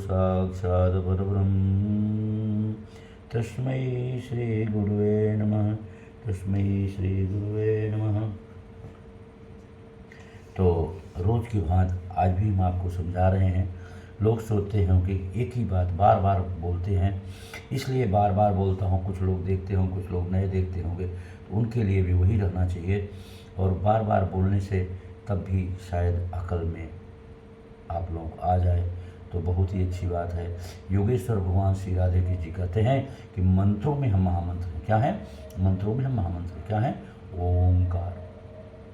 साक्षात् परब्रह्म तस्मै श्री गुरुवे नमः। तस्मै श्री गुरुवे नमः। तो रोज़ की बात आज भी हम आपको समझा रहे हैं। लोग सोचते हैं कि एक ही बात बार बार बोलते हैं, इसलिए बार बार बोलता हूँ। कुछ लोग देखते हों, कुछ लोग नए देखते होंगे, तो उनके लिए भी वही रहना चाहिए। और बार बार बोलने से तब भी शायद अकल में आप लोगों को आ जाए, तो बहुत ही अच्छी बात है। योगेश्वर भगवान श्री राधे कृष्ण जी कहते हैं कि मंत्रों में हम महामंत्र हैं। क्या है? मंत्रों में हम महामंत्र क्या है? ओंकार।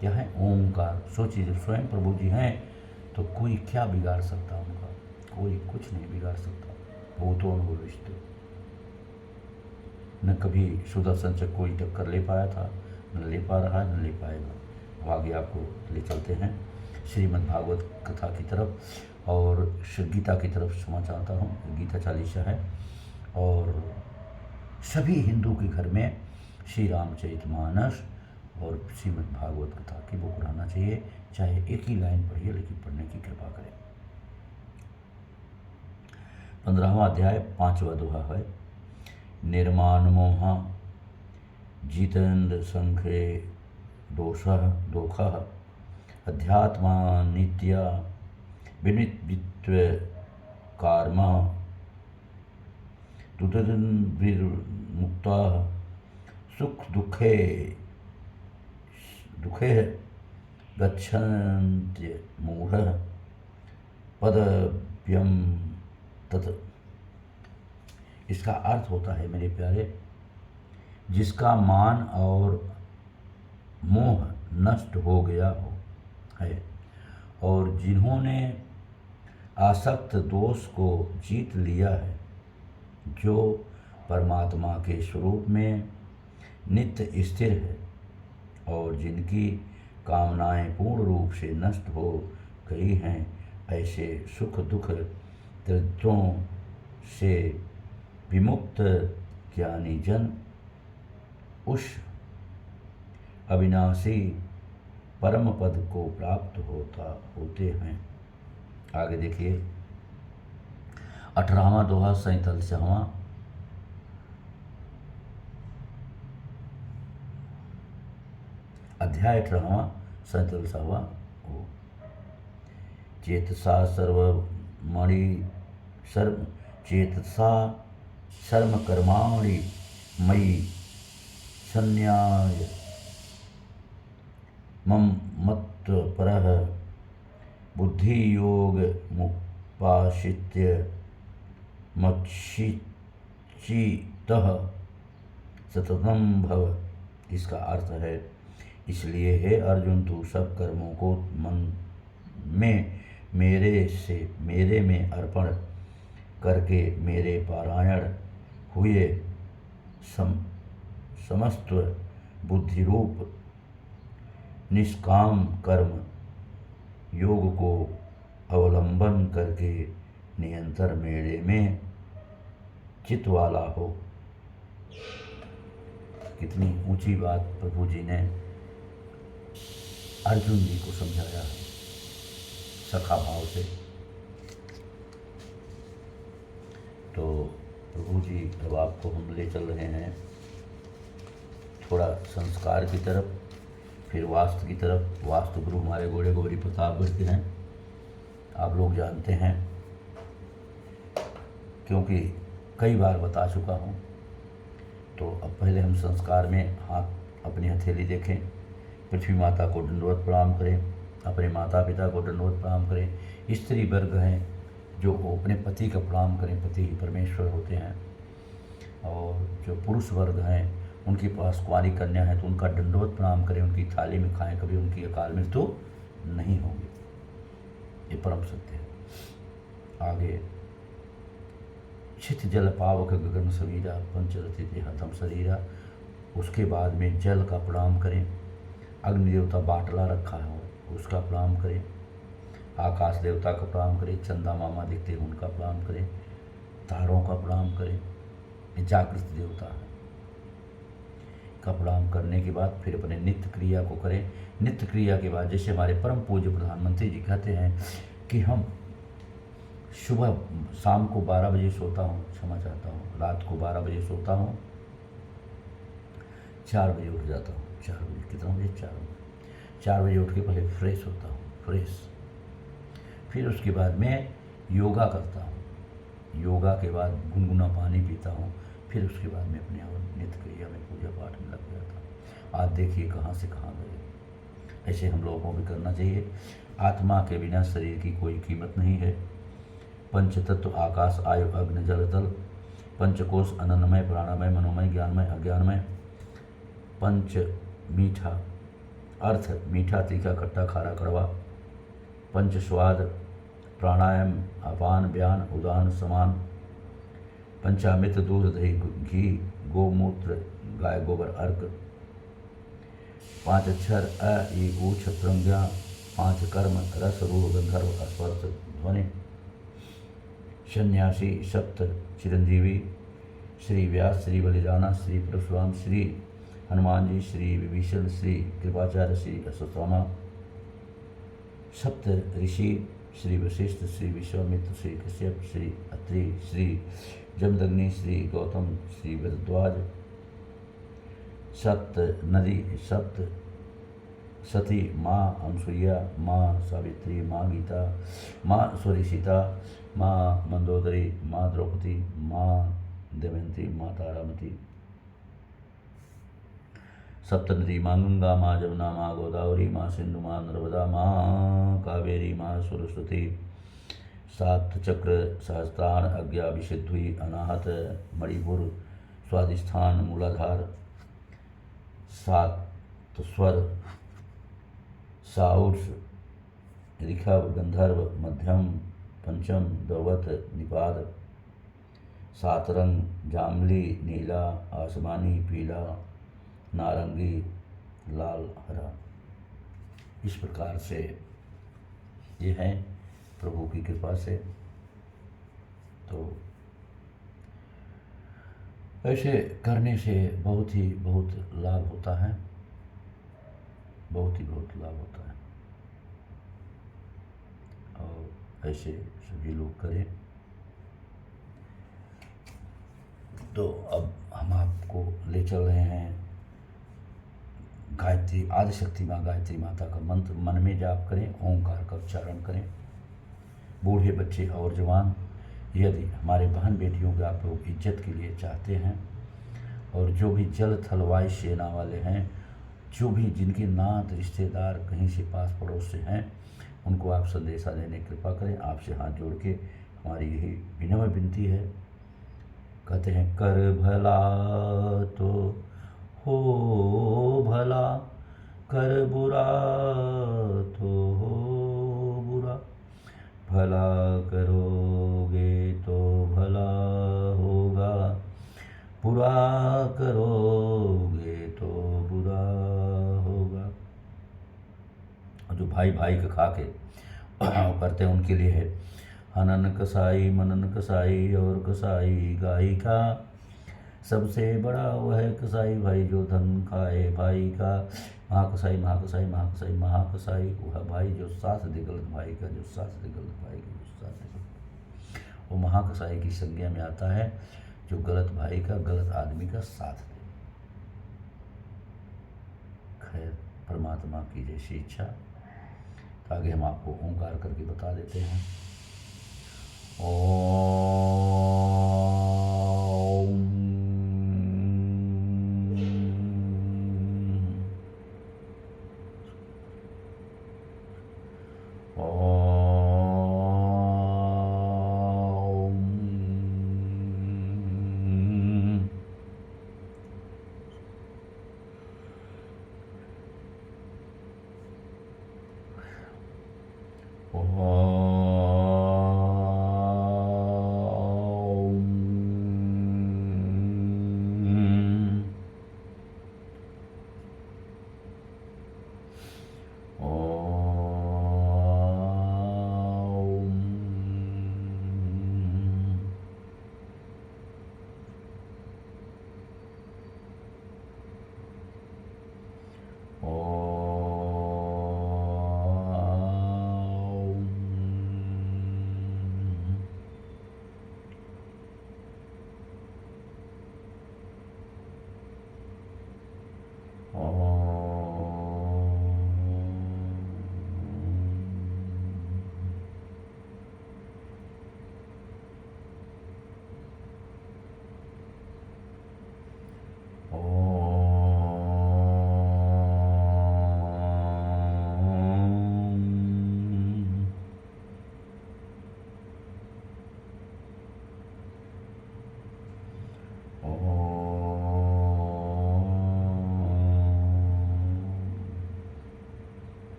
क्या है? ओंकार। सोचिए, जब स्वयं प्रभु जी हैं तो कोई क्या बिगाड़ सकता उनका? कोई कुछ नहीं बिगाड़ सकता। वो तो अनुभविष्ट न कभी सुदर्शन चक्र कोई टक्कर ले पाया था, न ले पा रहा है, न ले पाएगा। अब आगे आपको ले चलते हैं श्रीमद् भागवत कथा की तरफ और गीता की तरफ क्षमा चाहता हूँ। गीता चालीसा है और सभी हिंदू के घर में श्री रामचरितमानस और श्रीमद् भागवत कथा की बुक रहना चाहिए। चाहे एक ही लाइन पढ़िए, लेकिन पढ़ने की कृपा करें। 15वां अध्याय 5वां दोहा है। निर्माण मोहा जितेन्द्र संख्ये दोषः अध्यात्मा नित्या विनित्वित्व कर्म दुर्मुक्ता सुख दुखे गच्छन्त्य मूढ़ः पदव्यम तत्। इसका अर्थ होता है मेरे प्यारे, जिसका मान और मोह नष्ट हो गया हो है और जिन्होंने आसक्त दोष को जीत लिया है, जो परमात्मा के स्वरूप में नित्य स्थिर है और जिनकी कामनाएं पूर्ण रूप से नष्ट हो गई हैं, ऐसे सुख दुख दरिद्रों से विमुक्त ज्ञानी जन उस अविनाशी परम पद को प्राप्त होते हैं। आगे देखिए 18वां दोहा 47वां। अध्याय 18वां 47वां। चेतसा सर्व कर्माणि मयि संन्याय मत्परः बुद्धि योग मुपाश्रित्य मच्चित्तः सततं भव। इसका अर्थ है, इसलिए हे अर्जुन, तू सब कर्मों को मन में मेरे में अर्पण करके मेरे पारायण हुए समस्त बुद्धि रूप निष्काम कर्म योग को अवलंबन करके निरंतर मेरे में चित्त वाला हो। कितनी ऊंची बात प्रभु जी ने अर्जुन जी को समझाया है सखा भाव से। तो प्रभु जी अब आपको हम ले चल रहे हैं थोड़ा संस्कार की तरफ, फिर वास्तु की तरफ। वास्तु गुरु हमारे गोड़े गौरी प्रताप जी हैं, आप लोग जानते हैं, क्योंकि कई बार बता चुका हूँ। तो अब पहले हम संस्कार में हाथ अपनी हथेली देखें, पृथ्वी माता को दंडवत प्रणाम करें, अपने माता पिता को दंडवत प्रणाम करें। स्त्री वर्ग हैं जो अपने पति का प्रणाम करें, पति ही परमेश्वर होते हैं। और जो पुरुष वर्ग हैं उनके पास कुंवारी कन्या है तो उनका दंडवत प्रणाम करें, उनकी थाली में खाएं, कभी उनकी अकाल मृत्यु नहीं होगी। ये परम सत्य है। आगे छित जल पावक गगन सवीरा पंचरथि हथम शरीरा। उसके बाद में जल का प्रणाम करें, अग्नि देवता बाटला रखा है उसका प्रणाम करें, आकाश देवता का प्रणाम करें, चंदा मामा दिखते हैं उनका प्रणाम करें, तारों का प्रणाम करें, ये जागृत देवता है का प्रणाम करने के बाद फिर अपने नित्य क्रिया को करें। नित्य क्रिया के बाद जैसे हमारे परम पूज्य प्रधानमंत्री जी कहते हैं कि हम सुबह शाम को 12 बजे सोता हूँ, क्षमा चाहता हूँ, रात को 12 बजे सोता हूँ, 4 बजे उठ जाता हूँ। 4 बजे, कितना बजे? 4 बजे। 4 बजे उठ के पहले फ्रेश होता हूँ, फ्रेश। फिर उसके बाद मैं योगा करता हूँ, योगा के बाद गुनगुना पानी पीता हूँ, फिर उसके बाद मैं अपने और नित्य क्रिया में पूजा पाठ में लग जाता हूँ। आज देखिए कहाँ से कहाँ गए। ऐसे हम लोगों को भी करना चाहिए। आत्मा के बिना शरीर की कोई कीमत नहीं है। पंच तत्व आकाश आयु अग्नि जल तल, पंचकोश अनन्नमय प्राणमय मनोमय ज्ञानमय अज्ञानमय, पंच मीठा अर्थ मीठा तीखा खट्टा खारा कड़वा, पंच स्वाद प्राणायाम अपान व्यान उदान समान, पंचामृत दूध दही घी गोमूत्र गाय गोबर अर्क, 5 अक्षर अ ई ऊ छत्रंज्ञा, 5 कर्म रस रूप गंधर्व स्पर्श ध्वनि, सन्यासी सप्त चिरंजीवी, श्री व्यास श्री बलिदाना श्री परशुराम श्री हनुमान जी श्री विभीषण श्री कृपाचार्य श्री अश्वत्थामा, सप्त ऋषि श्री वशिष्ठ श्री विश्वामित्र श्री कश्यप श्री अत्रि श्री जमदग्नि श्री गौतम श्री भरद्वाज, सप्त नदी सप्त सती माँ अनसुईया माँ सावित्री माँ गीता माँ सॉरी सीता माँ मंदोदरी माँ द्रौपदी माँ दमयंती माँ तारामती, सप्तनदी माँ गंगा माँ जमुना माँ गोदावरी माँ सिंधु माँ नर्मदा माँ कावेरी माँ सरस्वती, 7 चक्र सहस्त्राण अज्ञा विशुद्धि अनाहत मणिपुर स्वादिष्ठान मूलाधार, 7 स्वर साउर्स ऋषभ गंधर्व मध्यम पंचम दौवत निपाद, 7 रंग जामली नीला आसमानी पीला नारंगी लाल हरा। इस प्रकार से ये है प्रभु की कृपा से। तो ऐसे करने से बहुत लाभ होता है, बहुत लाभ होता है। और ऐसे सभी लोग करें। तो अब हम आपको ले चल रहे हैं गायत्री आदिशक्ति माँ गायत्री माता का मंत्र मन में जाप करें, ओंकार का उच्चारण करें। बूढ़े बच्चे और जवान, यदि हमारे बहन बेटियों के आप लोग इज्जत के लिए चाहते हैं, और जो भी जल थल वायु सेना वाले हैं, जो भी जिनके नात रिश्तेदार कहीं से पास पड़ोस से हैं, उनको आप संदेशा देने की कृपा करें। आपसे हाथ जोड़ के हमारी यही विनम्र विनती है। कहते हैं कर भला तो हो भला, कर बुरा तो हो बुरा, भला करोगे तो भला होगा, बुरा करोगे तो बुरा होगा। और जो भाई भाई का खा के करते हैं उनके लिए है हनन कसाई मनन कसाई और कसाई गाय का, सबसे बड़ा वह है कसाई भाई जो धन खाए भाई का। महाकसाई महाकसाई महाकसाई महाकसाई वह भाई जो साथ दे गलत भाई का, जो साथ दे गलत भाई का, जो साथ दे गलत। वो महाकसाई की संज्ञा में आता है जो गलत भाई का गलत आदमी का साथ दे। खैर परमात्मा की जैसी इच्छा। तो आगे हम आपको ओंकार करके बता देते हैं।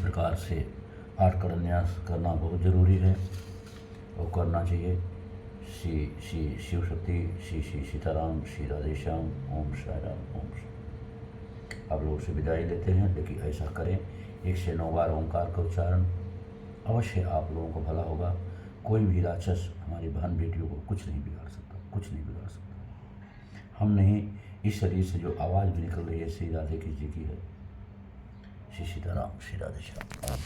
प्रकार से आठ करन्यास करना बहुत ज़रूरी है और करना चाहिए। श्री श्री शिव शक्ति, श्री श्री सीताराम, श्री राधेश्याम, ओम साई राम, ओम साई। आप लोगों से विदाई लेते हैं, लेकिन ऐसा करें 1 से 9 बार ओंकार का उच्चारण, अवश्य आप लोगों को भला होगा। कोई भी राक्षस हमारी बहन बेटियों को कुछ नहीं बिगाड़ सकता, कुछ नहीं बिगाड़ सकता। हम नहीं, इस शरीर से जो आवाज़ भी निकल रही है श्री राधे की जी की है। श्री सीताराम, श्री राधेश्याम।